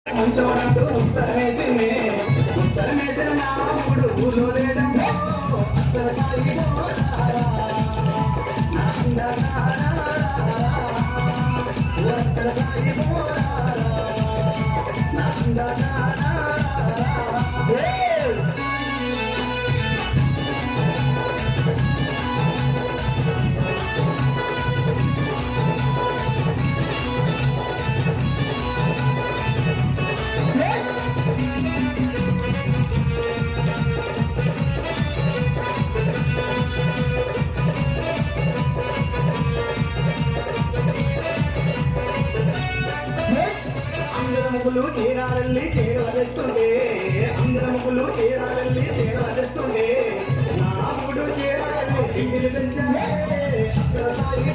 మంచోడంటూ ఉత్తరమేసింది ఉత్తరమేసిన నాముడు ఊళ్ళో లేడమ్మో అత్తర సాయి అత్తర సాయి అందరములు చీరాలల్లి చీరలవేస్తుండే అందరములు చీరాలల్లి చీరలవేస్తుండే నాముడు చీరాలల్లి సింగిలు పెంచాడే అక్కడ సాగి